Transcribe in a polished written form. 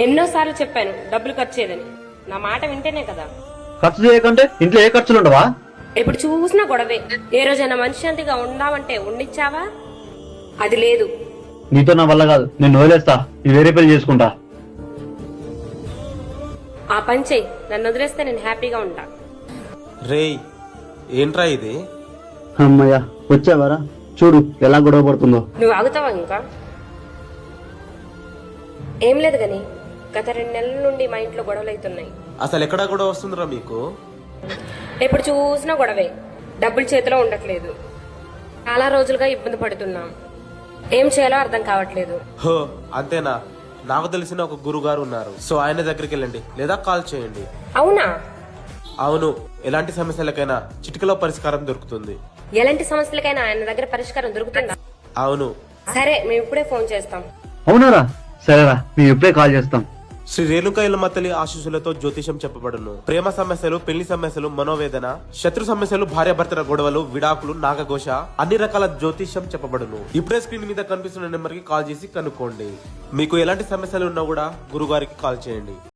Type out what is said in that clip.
ఎన్నోసార్లు చెప్పాను డబ్బులు ఖర్చు చేయదని. నా మాట వింటేనే కదా. ఖర్చు చేయకంటే ఇంట్లో ఏ ఖర్చులు ఉండవా? ఎప్పుడు చూసినా గొడవే. ఏ రోజైనా మనశ్శాంతిగా ఉందామంటే ఉండిచ్చావా? అది లేదు. నీతో నా వల్ల కాదు, నేను వదిలేస్తా. నీ వేరే పెళ్లి చేసుకుంటా. ఆ పని చెయ్యి. నన్ను వదిలేస్తే నేను హ్యాపీగా ఉంటా. రేయ్, ఏంట్రా ఇది? అమ్మయ్యా, వచ్చావారా? చూడు ఎలా గొడవ పడుతుందో. నువ్వు ఆగుతావా ఇంకా? ఏం లేదు గాని గత 2 నెలల నుండి మా ఇంట్లో గొడవలు అవుతున్నాయి. అసలు ఎక్కడా కూడా వస్తుందిరా మీకు? ఎప్పుడు చూసినా గొడవే. డబ్బులు చేతిలో ఉండట్లేదు. చాలా రోజులుగా ఇబ్బంది పడుతున్నాం. ఏం చేయాలో అర్థం కావట్లేదు. హో, అంతేనా? నాకు తెలిసిన ఒక గురుగారు ఉన్నారు. సో ఆయన దగ్గరికి వెళ్ళండి లేదా కాల్ చేయండి. అవునా? అవును, ఎలాంటి సమస్యలకైనా చిటికలో పరిష్కారం దొరుకుతుంది. ఎలాంటి సమస్యలకైనా ఆయన దగ్గర పరిష్కారం దొరుకుతుందా? అవును. సరే, మేము ఇప్పుడే ఫోన్ చేస్తాం. అవునారా? సరేరా, మేము ఇప్పుడే కాల్ చేస్తాం. శ్రీ రేణుకా ఎల్లమ్మ తల్లి ఆశీస్సులతో జ్యోతిషం చెప్పబడును. ప్రేమ సమస్యలు, పెళ్లి సమస్యలు, మనోవేదన, శత్రు సమస్యలు, భార్యాభర్తల గొడవలు, విడాకులు, నాగఘోష, అన్ని రకాల జ్యోతిషం చెప్పబడును. ఇప్పుడే స్క్రీన్ మీద కనిపిస్తున్న నెంబర్ కి కాల్ చేసి కనుక్కోండి. మీకు ఎలాంటి సమస్యలు ఉన్నా కూడా గురుగారికి కాల్ చేయండి.